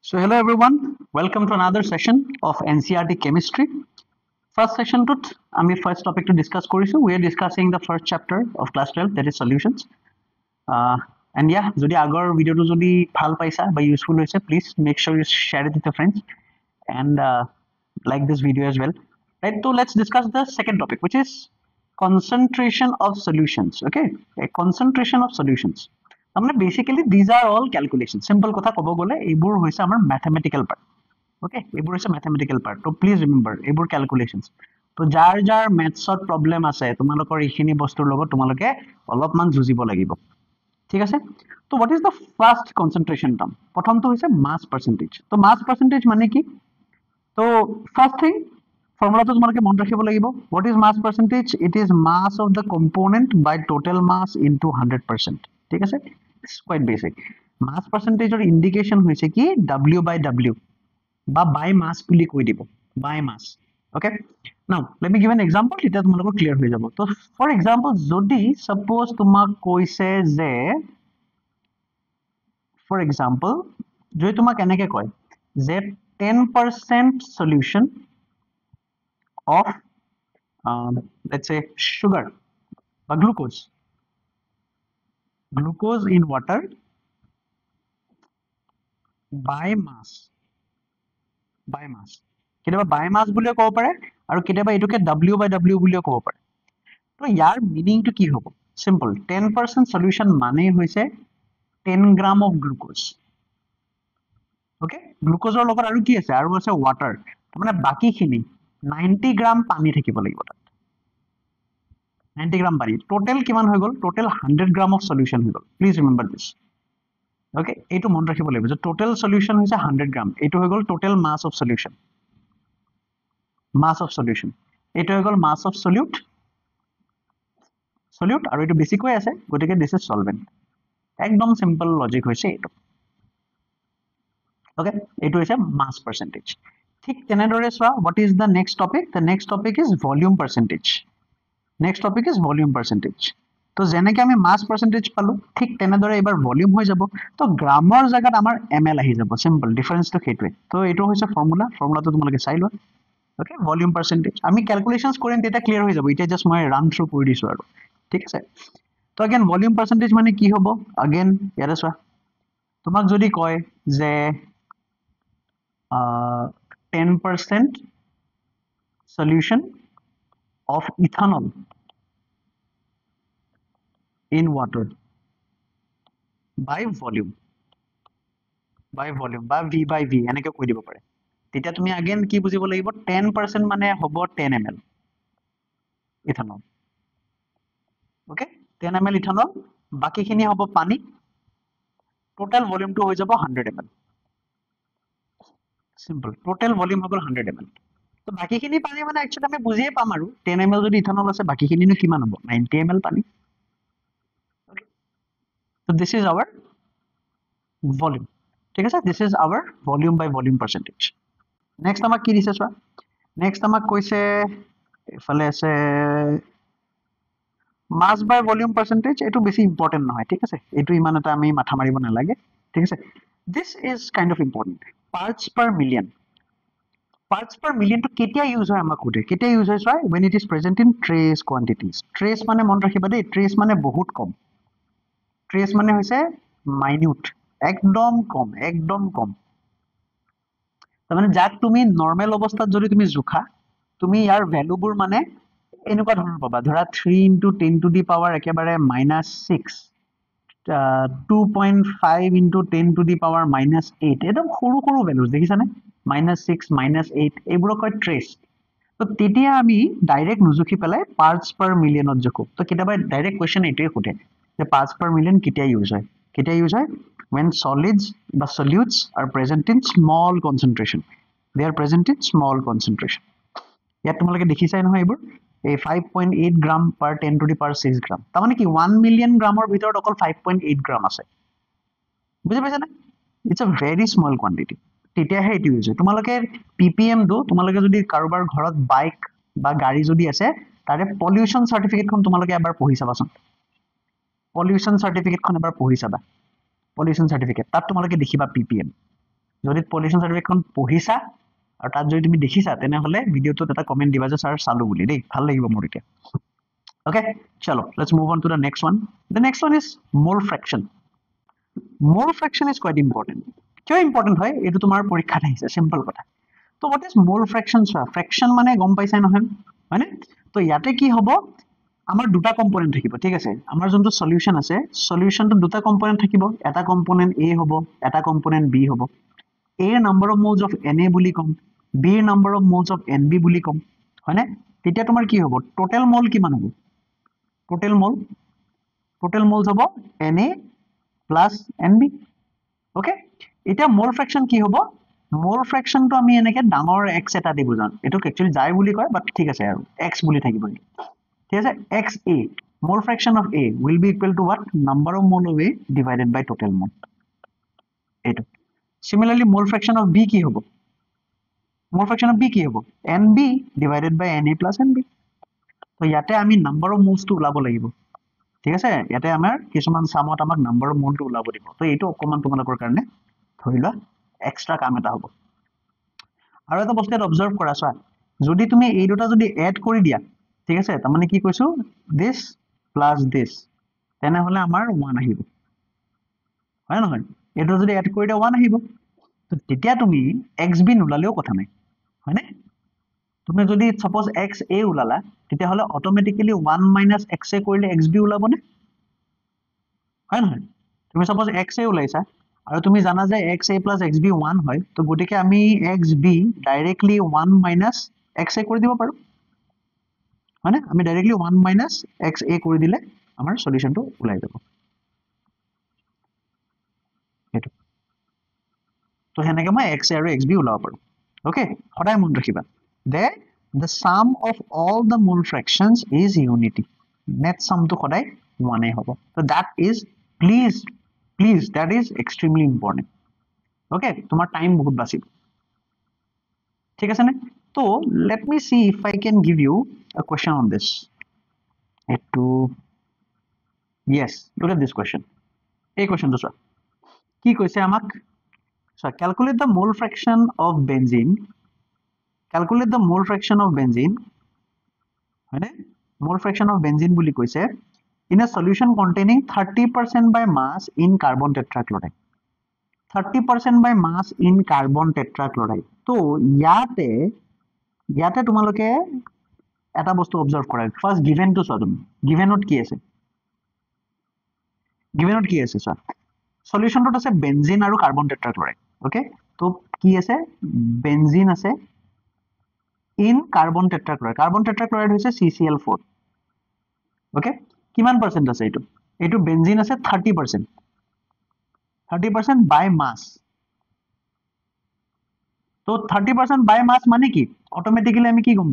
So hello everyone, welcome to another session of NCERT chemistry. First session tut ami first topic to discuss korisu. We are discussing the first chapter of class 12, that is solutions. And yeah, jodi agor video to jodi bhal paisa ba useful hoise, please make sure you share it with your friends and like this video as well. Right, so let's discuss the second topic, which is concentration of solutions. Okay, a concentration of solutions. Basically these are all calculations. Simple kotha kobo gole ebur hoise amar mathematical part. Okay, ebur hoise mathematical part. So please remember ebur calculations. So jar maths problem ase tomalokor ekhini bostur logot tomaloke olopman jujibo lagibo. ঠিক আছে, তো what is the first concentration term? প্রথমটো হৈছে mass percentage. তো mass percentage মানে কি? তো first thing formula to তোমালোকে মন ৰাখিব লাগিব. What is mass percentage? It is mass of the component by total mass into 100%. ঠিক আছে, it's quite basic. Mass percentage or indication হৈছে কি W by W বা by mass বুলি কৈ দিব, by mass. Okay, now let me give an example. এটা তোমালোকৰ clear হৈ যাব. তো for example যদি suppose তোমাক কৈছে যে for example যদি তোমাক এনেকে কয় যে 10% solution of let's say sugar or glucose in water by mass কেতিয়াবা by mass বুলিও ক'ব পাৰে আৰু কেতিয়াবা এটোকে W by W বুলিও ক'ব পাৰে। তো ইয়াৰ মিনিংটো কি হ'ব? সিম্পল, 10% solution মানে হৈছে 10 gram of glucose. Okay, glucose or লগত আৰু কি আছে? আৰু আছে water, মানে বাকিখিনি 90 gram পানী থাকিব লাগিব তাত, 90 gram পানী। টোটাল কিমান হৈ গ'ল? টোটাল 100 gram of solution হৈ গ'ল। Please remember this. Okay, এইটো মন ৰাখিব লাগিব যে টোটাল solution হৈছে 100 gram। এইটো হৈ গ'ল টোটাল mass of solution, এইটো হৈ গ'ল mass of solute আৰু এইটো বেছিকৈ আছে গতিকে this is solvent। একদম সিম্পল লজিক হৈছে এইটো। Okay, এইটো হৈছে mass percentage। ঠিক তেনেদৰে চোৱা, what is the next topic? The next topic is volume percentage. তো যেনেকে আমি mass percentage পালো ঠিক তেনেদৰে এবাৰ ভলিউম হৈ যাব। তো গ্ৰামৰ জায়গাত আমাৰ ml আহি যাব। সিম্পল, ডিফাৰেন্সটো সেইটোৱে। তো এইটো হৈছে ফৰ্মুলাটো তোমালোকে চাই লোৱা। Okay, volume percentage আমি ক্যালকুলেশনস কৰিম তেতিয়া ক্লিয়াৰ হৈ যাব। এটা জাস্ট মই ৰান থ্ৰু কৰি দিছো আৰু। ঠিক আছে, তো अगेन ভলিউম পাৰ্সেন্টেজ মানে কি হ'ব? अगेन ইয়াৰে চোৱা, তোমাক যদি কয় যে 10% solution of ethanol in water by volume বা V by V এনেকে কৈ দিব পাৰে। তেতিয়া তুমি अगेन কি বুজিব লাগিব? 10% মানে হ'ব 10 ml ethanol। Okay, 10 ml ethanol, বাকিখিনি হ'ব পানী, টোটাল ভলিউমটো হৈ যাব 100 ml। সিম্পল, টোটাল ভলিউম হৈ গ'ল 100 ml। তো বাকিখিনি পানী মানে একচুৱেলি আমি বুজিয়ে পাম আৰু 10 ml যদি ইথানল আছে বাকিখিনিনো কিমান হ'ব? 90 ml পানী। So this is our volume। ঠিক আছে, this is our volume by volume percentage। Next আমাক কি দিছে চোৱা, নেক্সট আমাক কৈছে এফালে আছে mass by volume percentage। এইটো বেছি ইম্পৰ্টেন্ট নহয়, ঠিক আছে, এইটো ইমান এটা আমি মাথা মাৰিব নালাগে। ঠিক আছে, this is kind of important। parts per million to কেতিয়া ইউজ হয় আমাক সোধে। কেতিয়া ইউজ হয় চোৱা, when it is present in trace quantities। trace মানে মন ৰাখিবা দেই, trace মানে বহুত কম, trace মানে হৈছে minute, একদম কম। তাৰমানে যাক তুমি নৰ্মেল অৱস্থাত যদি তুমি জোখা, তুমি ইয়াৰ ভ্যালুবোৰ মানে এনেকুৱা ধৰণৰ পাবা। ধৰা 3 into 10 to the power একেবাৰে -6, 2.5 into 10 to the power -8, একদম সৰু ভ্যালুজ দেখিছানে? -6, -8 এইবোৰক কয় ট্ৰেচ। তো তেতিয়া আমি ডাইৰেক্ট নুজুখি পেলাই পাৰ্টস পাৰ মিলিয়নত জোখো। তো কেতিয়াবা ডাইৰেক্ট কোৱেশ্চন এইটোৱে সোধে যে পাৰ্টস পাৰ মিলিয়ন কেতিয়া ইউজ হয়? when solids বা solutes are present in small concentration। they are present in small concentration। ইয়াত তোমালোকে দেখিছাই নহয় এইবোৰ, এই 5.8 গ্ৰাম per 10 to the power 6 গ্ৰাম। তাৰমানে কি 1 মিলিয়ন গ্ৰামৰ ভিতৰত অকল 5.8 গ্ৰাম আছে। বুজি পাইছানে? It's a very small quantity. তেতিয়াহে এইটো ইউজ হয়। তোমালোকে PPMটো তোমালোকে যদি কাৰোবাৰ ঘৰত বাইক বা গাড়ী যদি আছে, তাৰে পলিউশ্যন চাৰ্টিফিকেটখন তোমালোকে এবাৰ পঢ়ি চাবাচোন। পলিউশ্যন চাৰ্টিফিকেটখন এবাৰ পঢ়ি চাবা, পলিউশ্যন চাৰ্টিফিকেট, তাত তোমালোকে দেখিবা PPM। যদি পলিউশ্যন সাৰ্টিফিকেটখন পঢ়িছা আৰু তাত যদি তুমি দেখিছা তেনেহ'লে ভিডিঅ'টোত এটা কমেণ্ট দিবা যে ছাৰ চালো বুলি দেই ভাল লাগিব মোৰ এতিয়া okay chalo let's move on to the next one is mole fraction is quite important কিয় important হয় এইটো তোমাৰ পৰীক্ষাত আহিছে simple কথা তো what is mole fraction fraction মানে গম পাইছাই নহয় হয়নে তো ইয়াতে কি হ'ব আমাৰ দুটা কম্পোনেন্ট থাকিব ঠিক আছে আমাৰ যোনটো সলিউশন আছে সলিউশনটো দুটা কম্পোনেন্ট থাকিব এটা কম্পোনেন্ট A হ'ব এটা কম্পোনেন্ট B হ'ব A number of moles of Na বুলি কম B number of moles of Nb বুলি কম হয়নে তেতিয়া তোমাৰ কি হ'ব টোটাল মোল কিমান হ'ব টোটাল moles হ'ব Na plus Nb okay এটা mole fraction কি হ'ব mole fraction to আমি এনেকে ডাঙৰ x এটা দি বুজাম এটো একচুয়ালি যাই বুলি কয় বাট ঠিক আছে আৰু x বুলি থাকিব ঠিক আছে xa mole fraction of A will be equal to what number of mole of A divided by total mole এটো similarly mole fraction of B কি হ'ব mole fraction of B কি হ'ব Nb divided by Na plus Nb তো ইয়াতে আমি number of moles to উলাব লাগিব ঠিক আছে ইয়াতে আমাৰ কিছুমান সামত আমাক নাম্বাৰ অফ মোলটো উলাব দিব তো এইটো অকমান তোমালোকৰ কাৰণে ধৰিলা এক্সট্ৰা কাম এটা হ'ব আৰু এটা বস্তু অবজাৰ্ভ কৰা চোৱা যদি তুমি এই দুটা যদি এড কৰি দিয়া ঠিক আছে তাৰ মানে কি কৈছো this plus this তেনেহলে আমাৰ 1 আহিব হয় নহয় এইটো যদি এড কৰি দিয়া 1 আহিব তো তেতিয়া তুমি xb নুলালেও কথা নাই হয়নে তুমি যদি সাপোজ xa উলালা তেতিয়া হলে অটোমেটিক্যালি 1 - xa কৰিলে xb উলাবনে হয় নহয় তুমি সাপোজ xa উলাইছা আৰু তুমি জানা যে xa + xb 1 হয় তো গটিকে আমি xb ডাইৰেক্টলি 1 - xa কৰি দিব পাৰো মানে আমি ডাইৰেক্টলি 1 - xa কৰি দিলে আমাৰ সলিউশনটো উলাই যাব এটো তো হেনেকে মই xa আৰু xb উলাব পাৰো okay সদায় মন ৰাখিবা the sum of all the mole fractions is unity net sum to সদায় 1 হ'ব so that is please that is extremely important okay তোমার টাইম বহুত বাঁচিব ঠিক আছে নে তো let me see if I can give you a question on this yes look at this question এই কোৱেশ্চনটো চোৱা কি কৈছে আমাক so calculate the mole fraction of benzene হয়নে mole fraction of benzene বুলি কৈছে in a solution containing 30% by mass in carbon tetrachloride 30% by mass in carbon tetrachloride তো ইয়াতে তোমালোকে এটা বস্তু অবজার্ভ কৰা ফাৰ্স্ট গিভেন টু চোৱা তুমি গিভেনত কি আছে চোৱা সলিউশনটোত আছে বেনজিন আৰু কাৰ্বন টেট্ৰাক্লৰাইড ওকে তো কি আছে বেনজিন আছে in carbon tetrachloride হৈছে CCl4 okay কিমান পার্সেন্ট আছে এটো বেনজিন আছে 30% by mass তো 30% by mass মানে কি অটোমেটিক্যালি আমি কি গম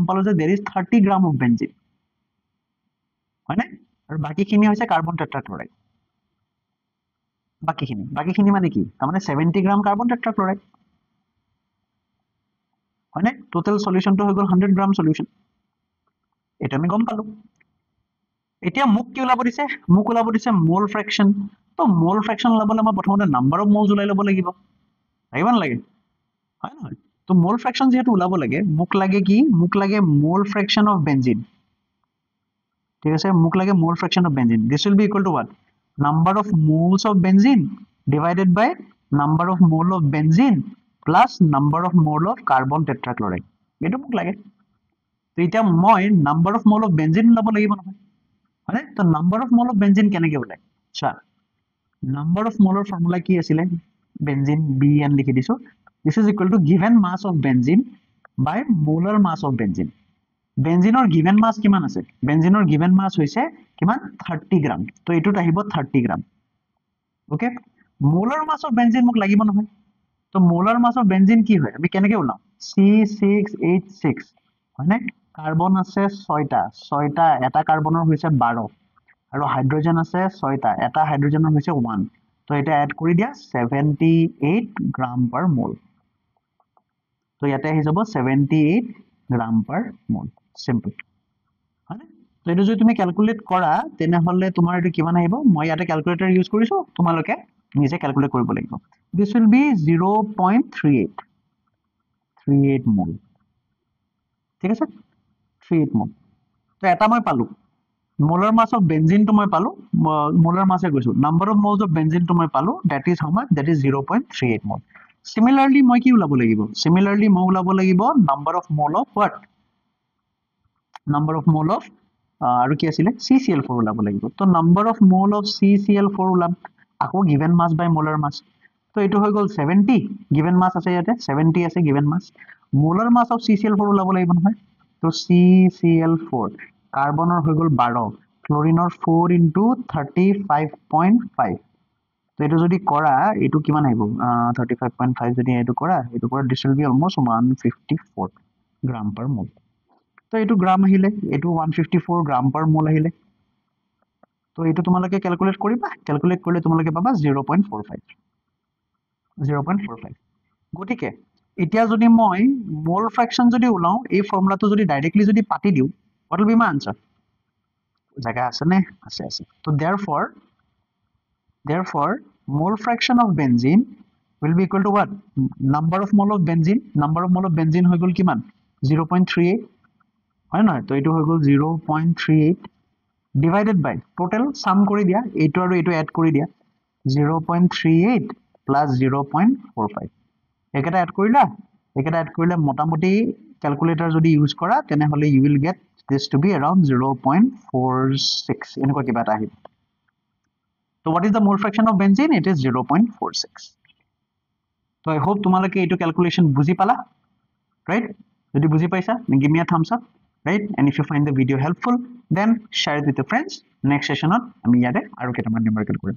পালো যে there is 30 gram of benzene হয় না আৰু বাকিখিনি হৈছে কাৰ্বন টেট্ৰাক্লৰাইড বাকিখিনি মানে কি তাৰ মানে 70 গ্ৰাম কাৰ্বন টেট্ৰাক্লৰাইড হয়নে টোটাল সলিউশনটো হৈ গল 100 গ্রাম সলিউশন এটা আমি গম পালো এতিয়া মুক কি ওলাব দিছে মোল ফ্ৰেকশন তো মোল ফ্ৰেকশন ওলাবলে মই প্ৰথমতে নাম্বাৰ অফ মোলস ওলাই ল'ব লাগিব নালাগে হয় নহয় তো মোল ফ্ৰেকশন যেহেতু ওলাব লাগে মুক লাগে মোল ফ্ৰেকশন অফ বেনজিন ঠিক আছে মুক লাগে mole fraction of benzene this will be equal to what number of moles of benzene divided by number of mole of benzene plus number of mole of carbon tetrachloride এটো মুক লাগে তো এটা মই number of mole of benzene ওলাব লাগিব নহয় হয় তো number of mole of benzene কেনেকে ওলাই চা number of mole formula কি আছিল benzene Bn লিখি দিছো this is equal to given mass of benzene by molar mass of benzene benzene or given mass কিমান আছে benzene or given mass হৈছে কিমান 30 গ্রাম তো এটুত আহিব 30 গ্রাম okay molar mass of benzene মোক লাগিব নহয় তো molar mass of benzene কি হয় আমি কেনেকে ওলাম C6H6 হয় না কার্বন আছে 6টা এটা কাৰ্বনৰ হৈছে 12 আৰু হাইড্ৰোজেন আছে 6টা এটা হাইড্ৰোজেনৰ হৈছে 1 তো এটা এড কৰি দিয়া 78 গ্রাম per mole তো ইয়াতে আহি যাব 78 গ্রাম per mole simple হয় না তো এইটো যদি তুমি ক্যালকুলেট কৰা তেনেহলে তোমাৰ এইটো কিমান আহিব মই ইয়াতে ক্যালকুলেটৰ ইউজ কৰিছো তোমালোকে নিজে ক্যালকুলেট কৰিব লাগিব this will be 0.38 mol ঠিক আছে 38 mol তো এটা মই পালো molar mass of benzene to মই পালো molar mass এ গৈছো number of moles of benzene to মই পালো that is how much that is 0.38 mol similarly মই কি উলাব লাগিব similarly মই উলাব লাগিব number of mole of what number of mole of আৰু কি আছিল CCl4 উলাব লাগিব তো number of mole of CCl4 উলাম আকৌ given mass by molar mass তো এটো হৈ গল 70 given mass আছে ইয়াতে 70 আছে given mass molar mass of CCl4 উলাব লাগিব নহয় তো CCl4 কাৰ্বনৰ হৈ গল 12 ক্লোৰিনৰ 4 into 35.5 তো এটো যদি কৰা এটো কিমান আহিব 35.5 যদি এটো কৰা this will be almost 154 gram per mole তো এটো গ্রাম আহিলে এটো 154 gram per mole আহিলে তো এটো তোমালোকে ক্যালকুলেট কৰিবা ক্যালকুলেট কৰিলে তোমালোকে পাবা 0.45 গটিকে এতিয়া যদি মই মোল ফ্র্যাকশন যদি উলাও এই ফর্মুলাটো যদি ডাইরেক্টলি যদি পাতি দিও what will be my answer জায়গা আছে নে আছে আছে তো therefore mole fraction of benzene will be equal to what number of mole of benzene হৈ গল কিমান 0.38 হয় নহয় তো এটো হৈ গল 0.38 divided by total sum কৰি দিয়া এটো আৰু এটো এড কৰি দিয়া 0.38 plus 0.45 একেটা এড কৰিলা মোটামুটি ক্যালকুলেটৰ যদি ইউজ কৰা তেনে হলে you will get this to be around 0.46 এনেকুৱা কিবা এটা আহিব so what is the mole fraction of benzene it is 0.46 so I hope তোমালোকে এটো ক্যালকুলেশন বুজি পালা right যদি বুজি পাইছা give me a thumbs up right and if you find the video helpful then share it with your friends next session আমি ইয়াতে আৰু কেইটামান নিউমেৰিকেল কৰিম